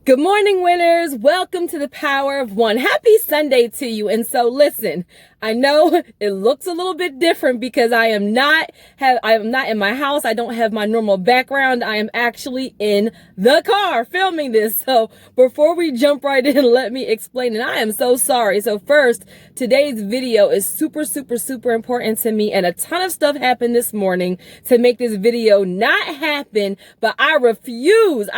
Good morning, winners. Welcome to the Power of One. Happy Sunday to you. And so listen, I know it looks a little bit different because I am not in my house. I don't have my normal background. I am actually in the car filming this. So before we jump right in, let me explain. And I am so sorry. So first, today's video is super important to me. And a ton of stuff happened this morning to make this video not happen. But I refuse.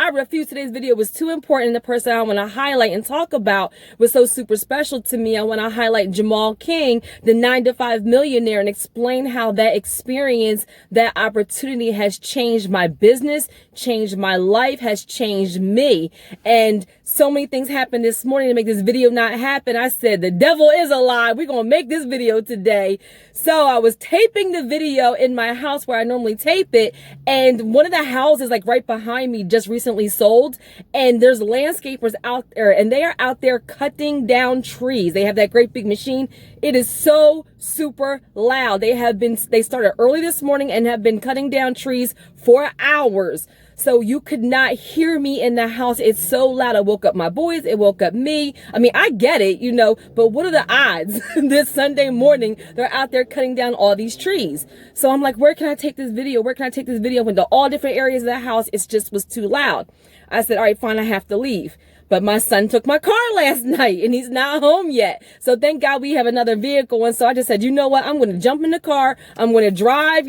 Today's video was too important. And the person I want to highlight and talk about was so super special to me. I want to highlight Jamal King, the 9to5 millionaire, and explain how that experience, that opportunity has changed my business, changed my life, has changed me. And so many things happened this morning to make this video not happen. I said, the devil is a lie. We're going to make this video today. So I was taping the video in my house where I normally tape it. And one of the houses like right behind me just recently sold. And there's landscapers out there and they are out there cutting down trees. They have that great big machine. It is so super loud. They started early this morning and have been cutting down trees for hours. So you could not hear me in the house. It's so loud. It woke up my boys. It woke up me. I mean, I get it, but what are the odds this Sunday morning they're out there cutting down all these trees? So I'm like, where can I take this video? Where can I take this video into all different areas of the house? It just was too loud. I said, all right, fine, I have to leave. But my son took my car last night and he's not home yet. So thank God we have another vehicle. And so I just said, you know what? I'm going to jump in the car. I'm going to drive,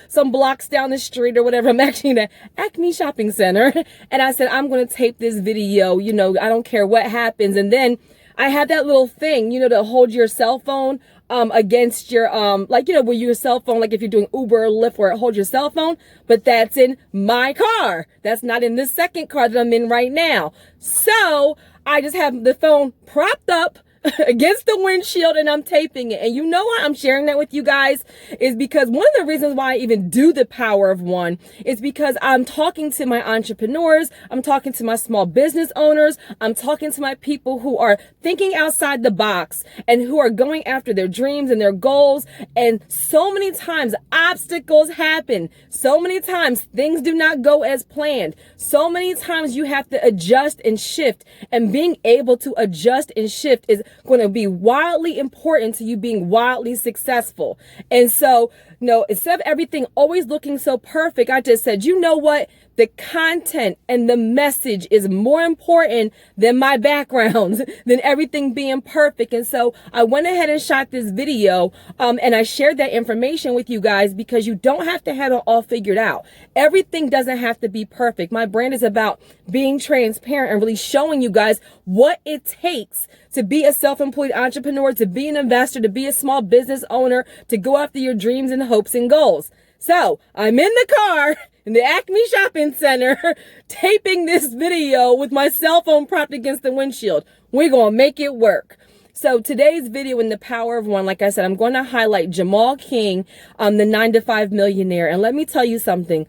some blocks down the street or whatever. I'm actually in the Acme shopping center. And I said, I'm going to tape this video. I don't care what happens. And then I had that little thing, to hold your cell phone against your, where your cell phone, like if you're doing Uber or Lyft, where it holds your cell phone, but that's in my car. That's not in this second car that I'm in right now. So I just have the phone propped up against the windshield and I'm taping it. And you know what? I'm sharing that with you guys is because one of the reasons why I even do the Power of One is because I'm talking to my entrepreneurs. I'm talking to my small business owners. I'm talking to my people who are thinking outside the box and who are going after their dreams and their goals. And so many times obstacles happen. So many times things do not go as planned. So many times you have to adjust and shift, and being able to adjust and shift is going to be wildly important to you being wildly successful. And so, instead of everything always looking so perfect, I just said, you know what? The content and the message is more important than my background, than everything being perfect. And so I went ahead and shot this video, and I shared that information with you guys because you don't have to have it all figured out. Everything doesn't have to be perfect. My brand is about being transparent and really showing you guys what it takes to be a self-employed entrepreneur, to be an investor, to be a small business owner, to go after your dreams and hopes and goals. So I'm in the car in the Acme shopping center taping this video with my cell phone propped against the windshield. We're going to make it work. So today's video in the Power of One, like I said, I'm going to highlight Jamal King, the 9to5 millionaire. And let me tell you something,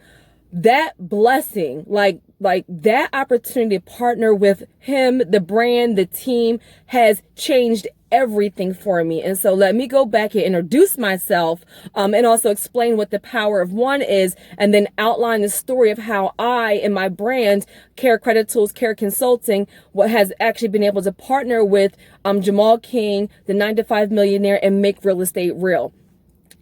that blessing, like that opportunity to partner with him, the brand, the team has changed everything for me. And so let me go back and introduce myself, and also explain what the Power of One is, and then outline the story of how I and my brand, Care Credit Tools, Care Consulting, what has actually been able to partner with Jamal King, the 9to5 millionaire, and make real estate real.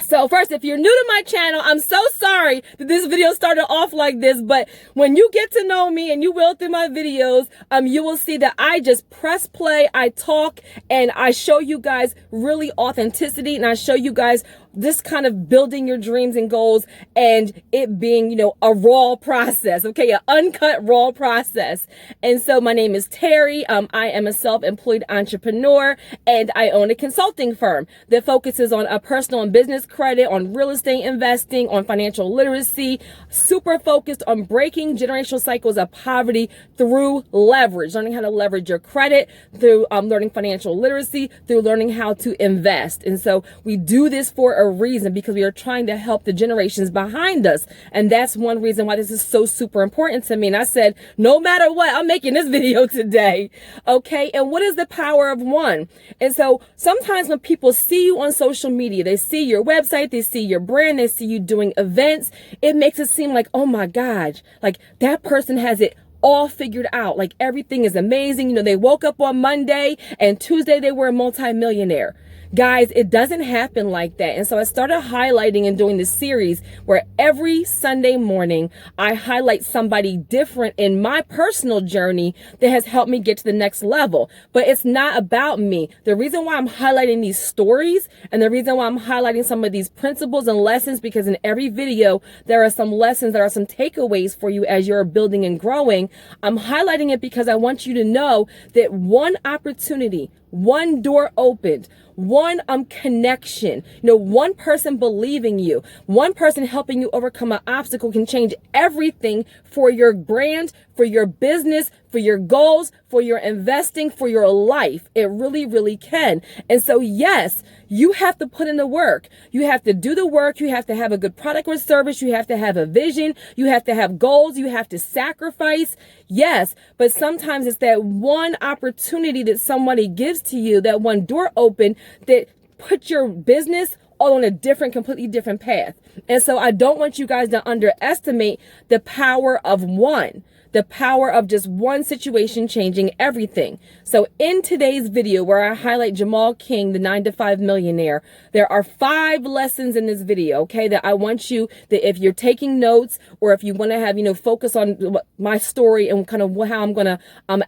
So first, if you're new to my channel, I'm so sorry that this video started off like this, but when you get to know me, and you will through my videos, you will see that I just press play, I talk, and I show you guys really authenticity, and I show you guys this kind of building your dreams and goals, and it being, a raw process, okay, an uncut raw process. And so my name is Terry. I am a self-employed entrepreneur, and I own a consulting firm that focuses on a personal and business credit, on real estate investing, on financial literacy, super focused on breaking generational cycles of poverty through leverage, learning how to leverage your credit, through learning financial literacy, through learning how to invest. And so we do this for a reason, because we are trying to help the generations behind us. And that's one reason why this is so super important to me. And I said, no matter what, I'm making this video today. Okay. And what is the Power of One? And so sometimes when people see you on social media, they see your website, they see your brand, they see you doing events, it makes it seem like, oh my gosh, like that person has it all figured out. Like everything is amazing. You know, they woke up on Monday and Tuesday they were a multimillionaire. Guys, it doesn't happen like that. And so I started highlighting and doing this series where every Sunday morning I highlight somebody different in my personal journey that has helped me get to the next level. But it's not about me. The reason why I'm highlighting these stories and the reason why I'm highlighting some of these principles and lessons, because in every video there are some lessons, there are some takeaways for you as you're building and growing. I'm highlighting it because I want you to know that one opportunity, one door opened, one connection, one person believing you, one person helping you overcome an obstacle can change everything for your brand, for your business, for your goals, for your investing, for your life. It really, really can. And so, yes, you have to put in the work. You have to do the work. You have to have a good product or service. You have to have a vision. You have to have goals. You have to sacrifice. Yes, but sometimes it's that one opportunity that somebody gives to you, that one door open that puts your business all on a completely different path. And so I don't want you guys to underestimate the power of one. The power of just one situation changing everything. So in today's video where I highlight Jamal King, the 9to5 millionaire, there are 5 lessons in this video, okay, that I want you, that if you're taking notes or if you want to have, focus on my story and kind of how I'm going to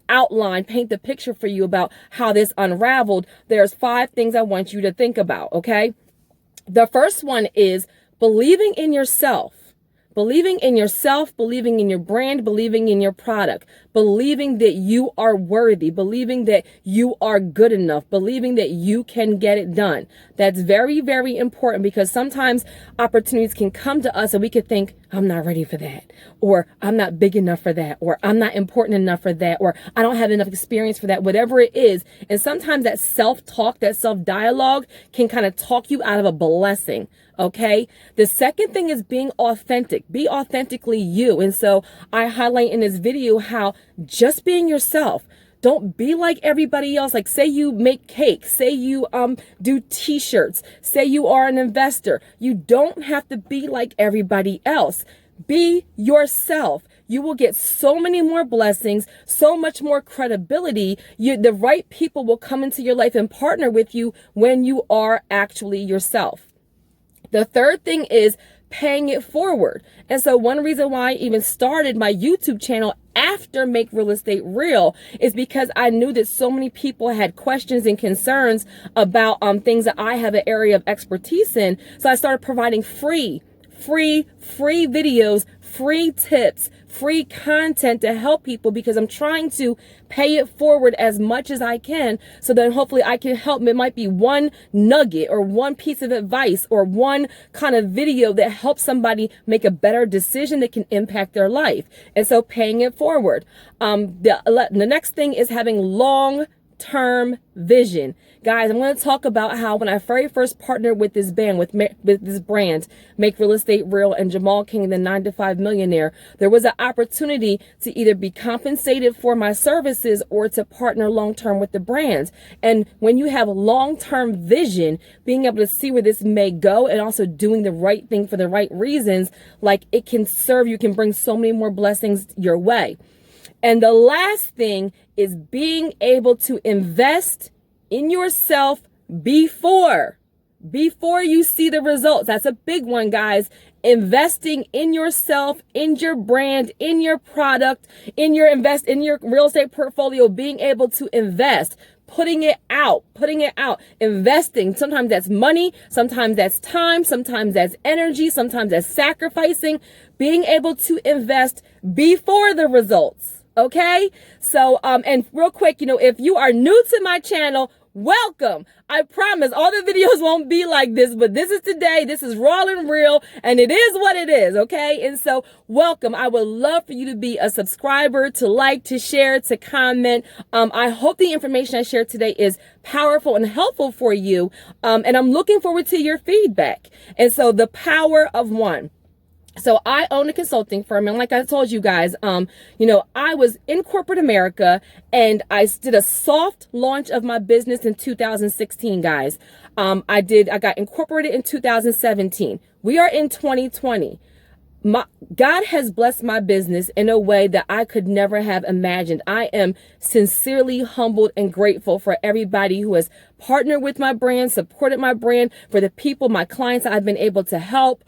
outline, paint the picture for you about how this unraveled, there's 5 things I want you to think about, okay? The first one is believing in yourself. Believing in yourself, believing in your brand, believing in your product, believing that you are worthy, believing that you are good enough, believing that you can get it done. That's very, very important, because sometimes opportunities can come to us and we could think, I'm not ready for that, or I'm not big enough for that, or I'm not important enough for that, or I don't have enough experience for that, whatever it is. And sometimes that self-talk, that self-dialogue can kind of talk you out of a blessing. Okay. The second thing is being authentic. Be authentically you. And so I highlight in this video how just being yourself. Don't be like everybody else. Like, say you make cakes, say you do t-shirts, say you are an investor. You don't have to be like everybody else. Be yourself. You will get so many more blessings, so much more credibility. The right people will come into your life and partner with you when you are actually yourself. The third thing is paying it forward. And so one reason why I even started my YouTube channel after Make Real Estate Real is because I knew that so many people had questions and concerns about things that I have an area of expertise in. So I started providing free videos, free tips, free content to help people, because I'm trying to pay it forward as much as I can, so that hopefully I can help. It might be one nugget or one piece of advice or one kind of video that helps somebody make a better decision that can impact their life. And so paying it forward. The next thing is having long-term vision. Guys, I'm going to talk about how when I very first partnered with this band, with this brand, Make Real Estate Real, and Jamal King, the 9to5 millionaire, there was an opportunity to either be compensated for my services or to partner long-term with the brand. And when you have long-term vision, being able to see where this may go and also doing the right thing for the right reasons, like, it can serve you, can bring so many more blessings your way. And the last thing is being able to invest in yourself before you see the results. That's a big one, guys. Investing in yourself, in your brand, in your product, in your real estate portfolio, being able to invest, putting it out, investing. Sometimes that's money, sometimes that's time, sometimes that's energy, sometimes that's sacrificing, being able to invest before the results. Okay. So, and real quick, if you are new to my channel, welcome. I promise all the videos won't be like this, but this is today. This is raw and real, and it is what it is. Okay. And so welcome. I would love for you to be a subscriber, to like, to share, to comment. I hope the information I shared today is powerful and helpful for you. And I'm looking forward to your feedback. And so the power of one. So I own a consulting firm, and like I told you guys, I was in corporate America, and I did a soft launch of my business in 2016, guys. I got incorporated in 2017. We are in 2020. God has blessed my business in a way that I could never have imagined. I am sincerely humbled and grateful for everybody who has partnered with my brand, supported my brand, for the people, my clients I've been able to help.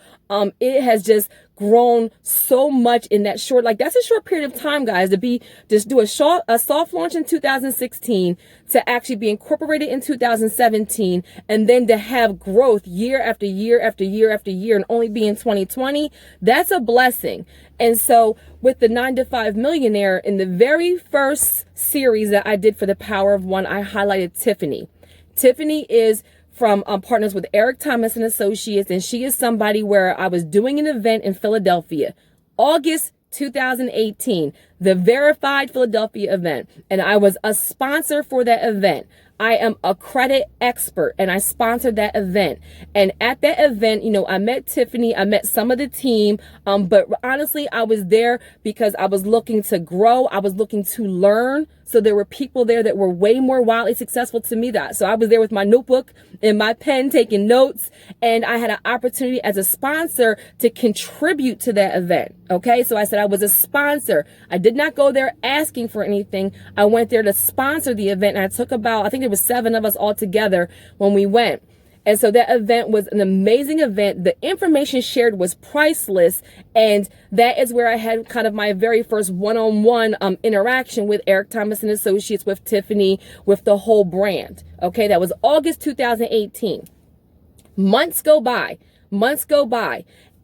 It has just grown so much in that that's a short period of time, guys, to do a soft launch in 2016, to actually be incorporated in 2017, and then to have growth year after year after year after year, and only be in 2020. That's a blessing. And so with the 9to5 millionaire, in the very first series that I did for the Power of One, I highlighted Tiffany. Tiffany is from partners with Eric Thomas and Associates, and she is somebody where I was doing an event in Philadelphia, August 2018, the Verified Philadelphia event, and I was a sponsor for that event. I am a credit expert, and I sponsored that event. And at that event, I met Tiffany, I met some of the team, but honestly, I was there because I was looking to grow, I was looking to learn. So there were people there that were way more wildly successful to me. So I was there with my notebook and my pen taking notes, and I had an opportunity as a sponsor to contribute to that event. Okay, so I said I was a sponsor. I did not go there asking for anything. I went there to sponsor the event, and I took I think there was 7 of us all together when we went. And so that event was an amazing event. The information shared was priceless. And that is where I had kind of my very first one-on-one interaction with Eric Thomas and Associates, with Tiffany, with the whole brand. Okay, that was August 2018. Months go by.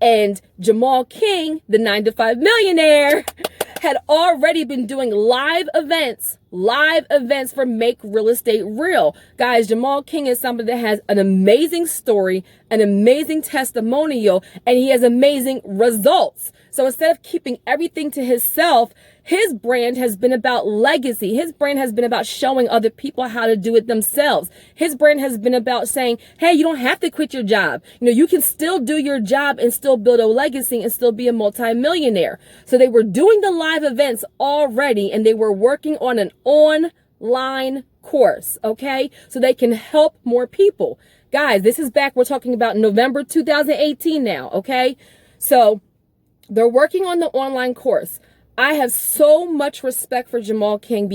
And Jamal King, the 9to5 millionaire, had already been doing live events for Make Real Estate Real. Guys, Jamal King is somebody that has an amazing story, an amazing testimonial, and he has amazing results. So instead of keeping everything to himself, his brand has been about legacy. His brand has been about showing other people how to do it themselves. His brand has been about saying, hey, you don't have to quit your job. You can still do your job and still build a legacy and still be a multimillionaire. So they were doing the live events already, and they were working on an online course, okay? So they can help more people. Guys, this is back, we're talking about November 2018 now, okay? So they're working on the online course. I have so much respect for Jamal King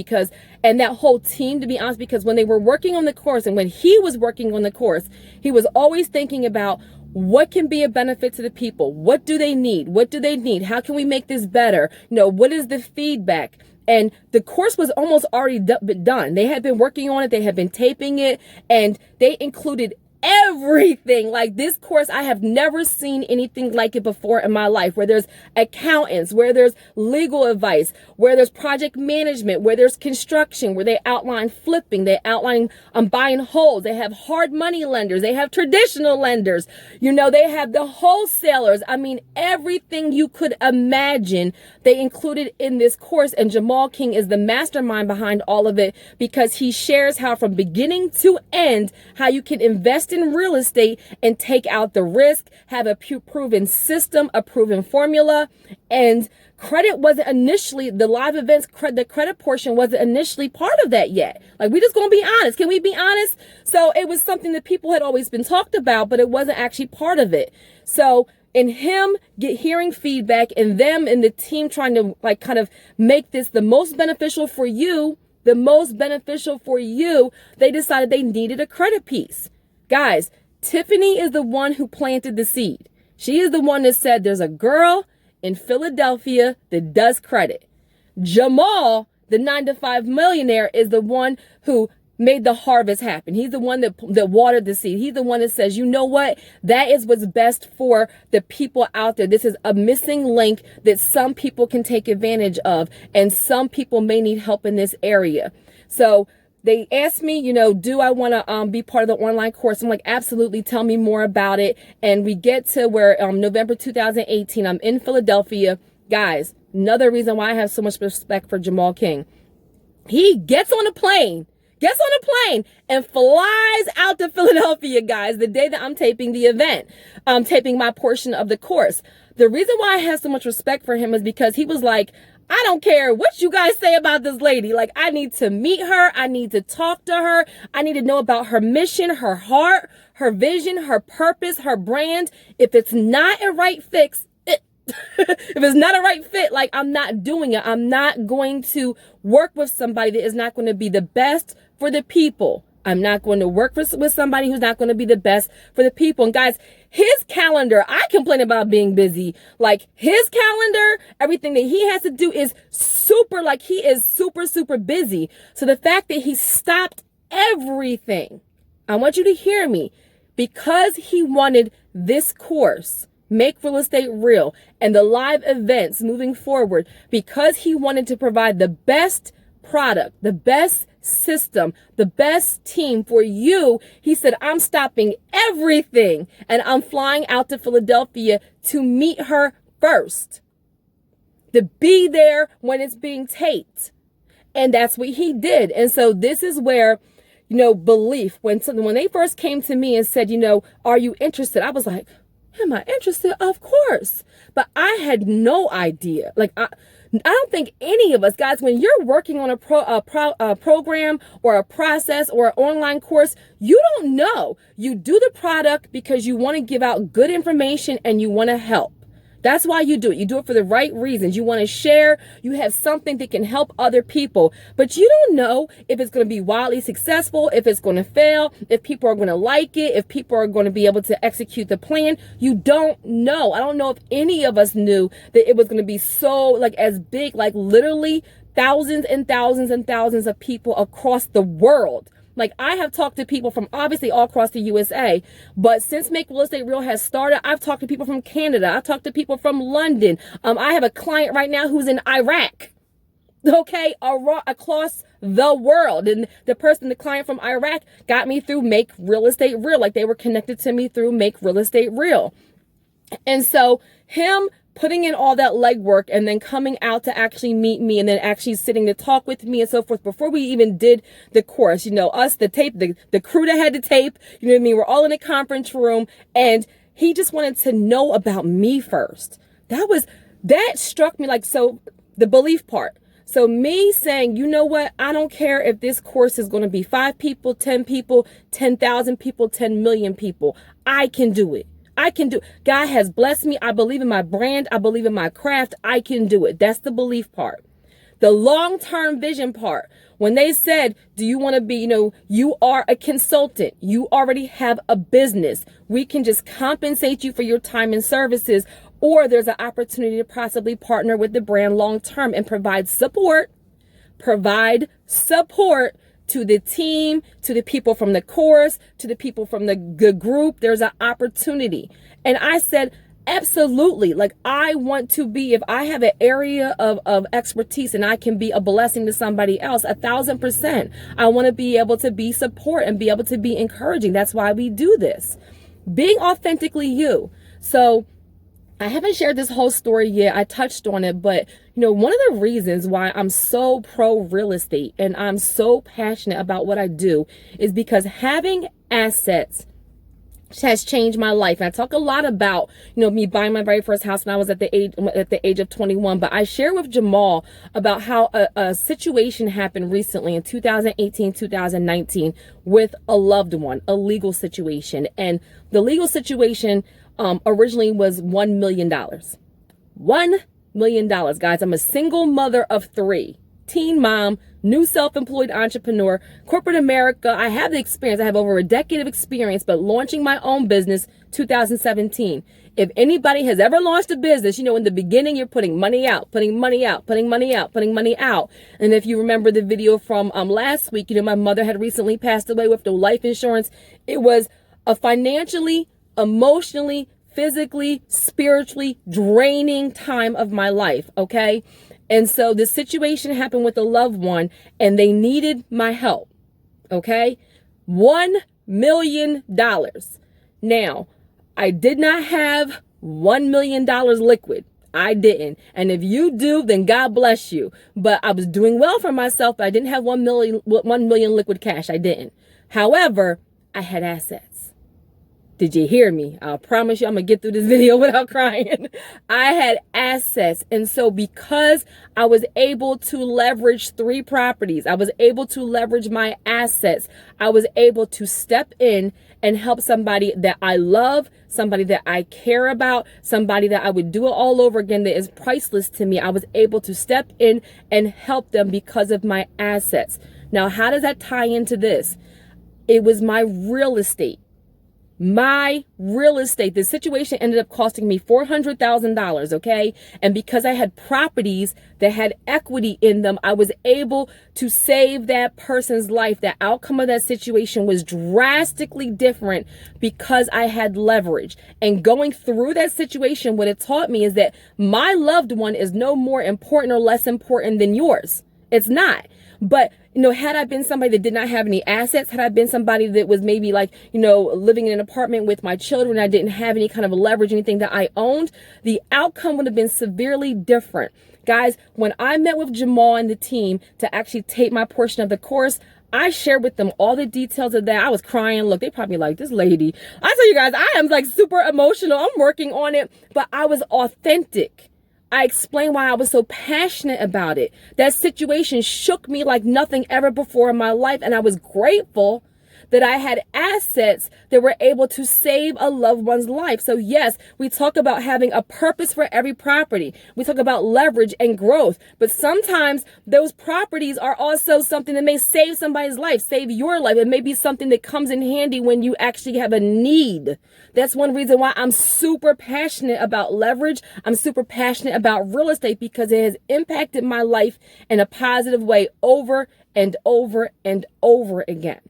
and that whole team, to be honest, because when they were working on the course and when he was working on the course, he was always thinking about what can be a benefit to the people. What do they need? What do they need? How can we make this better? What is the feedback? And the course was almost already done. They had been working on it. They had been taping it, and they included everything. Like, this course, I have never seen anything like it before in my life, where there's accountants, where there's legal advice, where there's project management, where there's construction, where they outline flipping, they outline buying wholes, they have hard money lenders, they have traditional lenders, they have the wholesalers. I mean, everything you could imagine they included in this course. And Jamal King is the mastermind behind all of it, because he shares how from beginning to end, how you can invest in real estate and take out the risk, have a proven system, a proven formula. And credit wasn't initially, the live events, the credit portion wasn't initially part of that yet. Like, we just gonna be honest. Can we be honest? So it was something that people had always been talked about, but it wasn't actually part of it. So in him hearing feedback, and them and the team trying to kind of make this the most beneficial for you, they decided they needed a credit piece. Guys, Tiffany is the one who planted the seed. She is the one that said there's a girl in Philadelphia that does credit. Jamal, the 9to5 millionaire, is the one who made the harvest happen. He's the one that watered the seed. He's the one that says, you know what? That is what's best for the people out there. This is a missing link that some people can take advantage of, and some people may need help in this area. So they asked me, do I want to be part of the online course? I'm like, absolutely. Tell me more about it. And we get to where November 2018, I'm in Philadelphia. Guys, another reason why I have so much respect for Jamal King. He gets on a plane and flies out to Philadelphia, guys, the day that I'm taping the event. I'm taping my portion of the course. The reason why I have so much respect for him is because he was like, I don't care what you guys say about this lady. Like, I need to meet her. I need to talk to her. I need to know about her mission, her heart, her vision, her purpose, her brand. If it's not a right fix, If it's not a right fit, like, I'm not doing it. I'm not going to work with somebody that is not going to be the best for the people. I'm not going to work with somebody who's not going to be the best for the people. And guys, his calendar, I complain about being busy. Like, his calendar, everything that he has to do is super, like, he is super, super busy. So the fact that he stopped everything, I want you to hear me, because he wanted this course, Make Real Estate Real, and the live events moving forward, because he wanted to provide the best product, the best system, the best team for you, he said, I'm stopping everything and I'm flying out to Philadelphia to meet her first, to be there when it's being taped. And that's what he did. And so this is where, belief, when they first came to me and said, are you interested? I was like, am I interested? Of course. But I had no idea. Like, I don't think any of us, guys, when you're working on a program or a process or an online course, you don't know. You do the product because you want to give out good information and you want to help. That's why you do it. You do it for the right reasons. You want to share. You have something that can help other people. But you don't know if it's going to be wildly successful, if it's going to fail, if people are going to like it, if people are going to be able to execute the plan. You don't know. I don't know if any of us knew that it was going to be so, like, as big, like, literally thousands and thousands and thousands of people across the world. Like, I have talked to people from obviously all across the USA, but since Make Real Estate Real has started, I've talked to people from Canada. I've talked to people from London. I have a client right now who's in Iraq, okay, across the world. And the client from Iraq got me through Make Real Estate Real. Like, they were connected to me through Make Real Estate Real. And so him putting in all that legwork and then coming out to actually meet me and then actually sitting to talk with me and so forth before we even did the course, us, the tape, the crew that had the tape, you know what I mean? We're all in a conference room and he just wanted to know about me first. That struck me, like, so the belief part. So me saying, you know what? I don't care if this course is going to be 5 people, 10 people, 10,000 people, 10 million people. I can do it. I can do it. God has blessed me. I believe in my brand. I believe in my craft. I can do it. That's the belief part. The long-term vision part. When they said, do you want to be, you are a consultant. You already have a business. We can just compensate you for your time and services. Or there's an opportunity to possibly partner with the brand long-term and provide support to the team, to the people from the course, to the people from the group. There's an opportunity. And I said, absolutely. Like, I want to be, if I have an area of expertise and I can be a blessing to somebody else, 1,000%. I want to be able to be support and be able to be encouraging. That's why we do this. Being authentically you. So I haven't shared this whole story yet. I touched on it, but one of the reasons why I'm so pro real estate and I'm so passionate about what I do is because having assets has changed my life. And I talk a lot about, me buying my very first house when I was at the age of 21. But I share with Jamal about how a situation happened recently in 2018, 2019 with a loved one, a legal situation. And the legal situation originally was $1 million. $1 million, guys. I'm a single mother of 3, teen mom, new self-employed entrepreneur, corporate America. I have the experience. I have over a decade of experience, but launching my own business, 2017. If anybody has ever launched a business, in the beginning, you're putting money out, putting money out, putting money out, putting money out. And if you remember the video from last week, my mother had recently passed away with no life insurance. It was a financially, emotionally, physically, spiritually draining time of my life, okay? And so the situation happened with a loved one and they needed my help, okay? $1 million. Now, I did not have $1 million liquid. I didn't. And if you do, then God bless you. But I was doing well for myself, but I didn't have 1 million liquid cash. I didn't. However, I had assets. Did you hear me? I promise you I'm going to get through this video without crying. I had assets. And so because I was able to leverage 3 properties, I was able to leverage my assets, I was able to step in and help somebody that I love, somebody that I care about, somebody that I would do it all over again that is priceless to me. I was able to step in and help them because of my assets. Now, how does that tie into this? It was my real estate. My real estate. The situation ended up costing me $400,000, okay? And because I had properties that had equity in them, I was able to save that person's life. The outcome of that situation was drastically different because I had leverage. And going through that situation, what it taught me is that my loved one is no more important or less important than yours. It's not. But, had I been somebody that did not have any assets, had I been somebody that was maybe living in an apartment with my children, I didn't have any kind of leverage, anything that I owned, the outcome would have been severely different. Guys, when I met with Jamal and the team to actually take my portion of the course, I shared with them all the details of that. I was crying. Look, they probably like, this lady. I tell you guys, I am super emotional. I'm working on it, but I was authentic. I explained why I was so passionate about it. That situation shook me like nothing ever before in my life. And I was grateful that I had assets that were able to save a loved one's life. So yes, we talk about having a purpose for every property. We talk about leverage and growth, but sometimes those properties are also something that may save somebody's life, save your life. It may be something that comes in handy when you actually have a need. That's one reason why I'm super passionate about leverage. I'm super passionate about real estate because it has impacted my life in a positive way over and over and over again.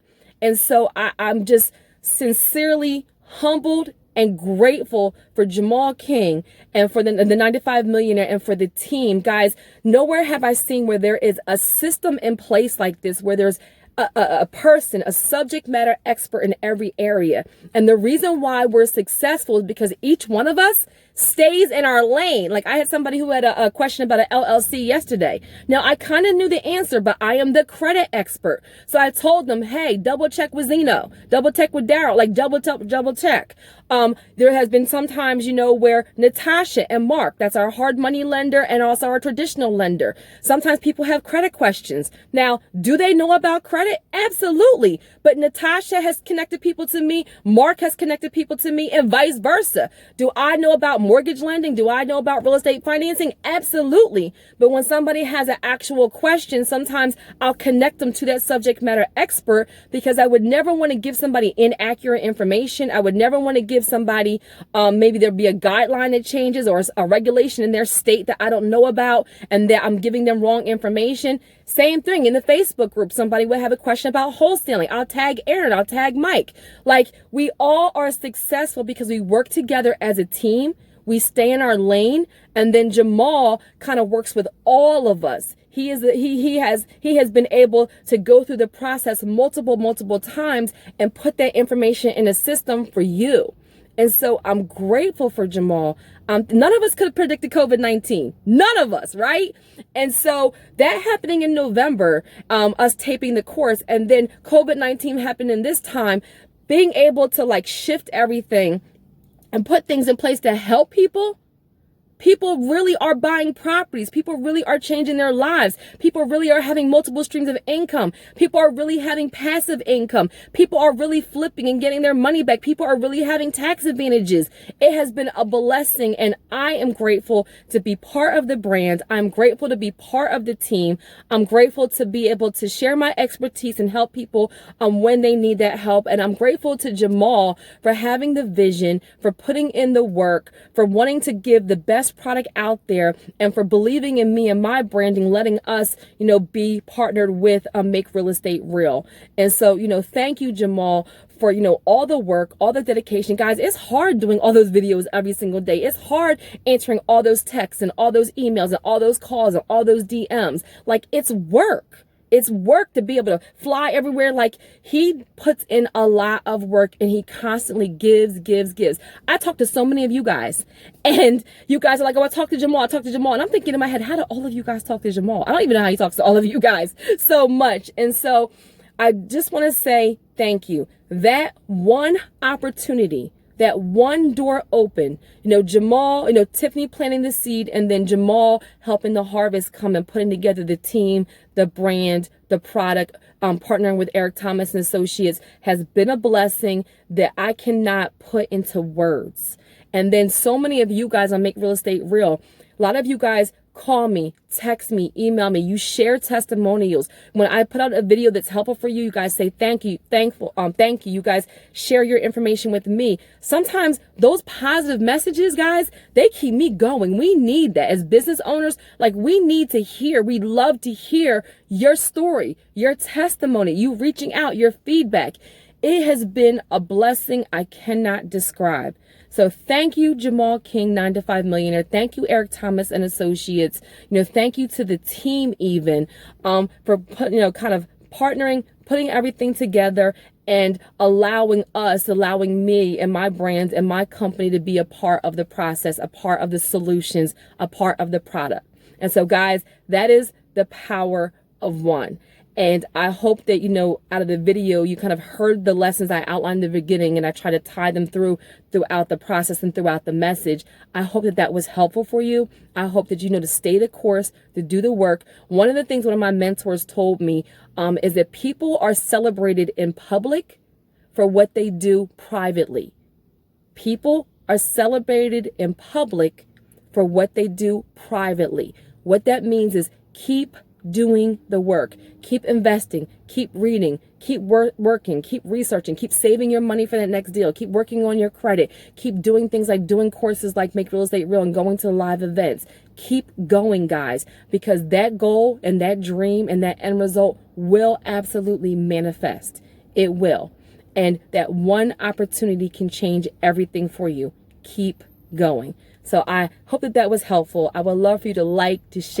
And so I'm just sincerely humbled and grateful for Jamal King and for the 9to5 millionaire and for the team. Guys, nowhere have I seen where there is a system in place like this, where there's a person, a subject matter expert in every area. And the reason why we're successful is because each one of us stays in our lane. Like I had somebody who had a question about an LLC yesterday. Now I kind of knew the answer, but I am the credit expert. So I told them, hey, double check with Zeno, double check with Daryl, double check. There has been sometimes, where Natasha and Mark, that's our hard money lender and also our traditional lender. Sometimes people have credit questions. Now, do they know about credit? Absolutely. But Natasha has connected people to me. Mark has connected people to me and vice versa. Do I know about mortgage lending? Do I know about real estate financing? Absolutely. But when somebody has an actual question, sometimes I'll connect them to that subject matter expert because I would never want to give somebody inaccurate information. I would never want to give somebody, maybe there'd be a guideline that changes or a regulation in their state that I don't know about and that I'm giving them wrong information. Same thing in the Facebook group. Somebody would have a question about wholesaling. I'll tag Aaron. I'll tag Mike. We all are successful because we work together as a team. We stay in our lane, and then Jamal kind of works with all of us. He has been able to go through the process multiple times and put that information in a system for you. And so I'm grateful for Jamal. None of us could have predicted COVID-19. None of us, right? And so that happening in November, us taping the course, and then COVID-19 happening this time, being able to shift everything and put things in place to help people. People really are buying properties. People really are changing their lives. People really are having multiple streams of income. People are really having passive income. People are really flipping and getting their money back. People are really having tax advantages. It has been a blessing, and I am grateful to be part of the brand. I'm grateful to be part of the team. I'm grateful to be able to share my expertise and help people when they need that help. And I'm grateful to Jamal for having the vision, for putting in the work, for wanting to give the best product out there, and for believing in me and my branding, letting us, be partnered with Make Real Estate Real. And so, thank you, Jamal, for, all the work, all the dedication. Guys, it's hard doing all those videos every single day. It's hard answering all those texts and all those emails and all those calls and all those DMs. It's work. It's work to be able to fly everywhere. He puts in a lot of work, and he constantly gives. I talk to so many of you guys, and you guys are like, oh, I talked to Jamal. And I'm thinking in my head, how do all of you guys talk to Jamal? I don't even know how he talks to all of you guys so much. And so I just want to say thank you. That one opportunity that one door open, Jamal, Tiffany planting the seed, and then Jamal helping the harvest come and putting together the team, the brand, the product, partnering with Eric Thomas and Associates has been a blessing that I cannot put into words. And then so many of you guys on Make Real Estate Real, a lot of you guys call me, text me, email me. You share testimonials. When I put out a video that's helpful for you, you guys say thank you, thank you. You guys share your information with me. Sometimes those positive messages, guys, they keep me going. We need that as business owners. Like, we love to hear your story, your testimony, you reaching out, your feedback. It has been a blessing I cannot describe. So thank you, Jamal King, 9to5millionaire. Thank you, Eric Thomas and Associates. Thank you to the team even for kind of partnering, putting everything together, and allowing me and my brand and my company to be a part of the process, a part of the solutions, a part of the product. And so, guys, that is the power of one. And I hope that, out of the video, you kind of heard the lessons I outlined in the beginning, and I try to tie them throughout the process and throughout the message. I hope that was helpful for you. I hope that to stay the course, to do the work. One of the things one of my mentors told me is that people are celebrated in public for what they do privately. People are celebrated in public for what they do privately. What that means is keep doing the work, keep investing, keep reading, keep working, keep researching, keep saving your money for that next deal, keep working on your credit, keep doing things like doing courses like Make Real Estate Real and going to live events. Keep going, guys, because that goal and that dream and that end result will absolutely manifest. It will. And that one opportunity can change everything for you. Keep going. So I hope that was helpful. I would love for you to like, to share.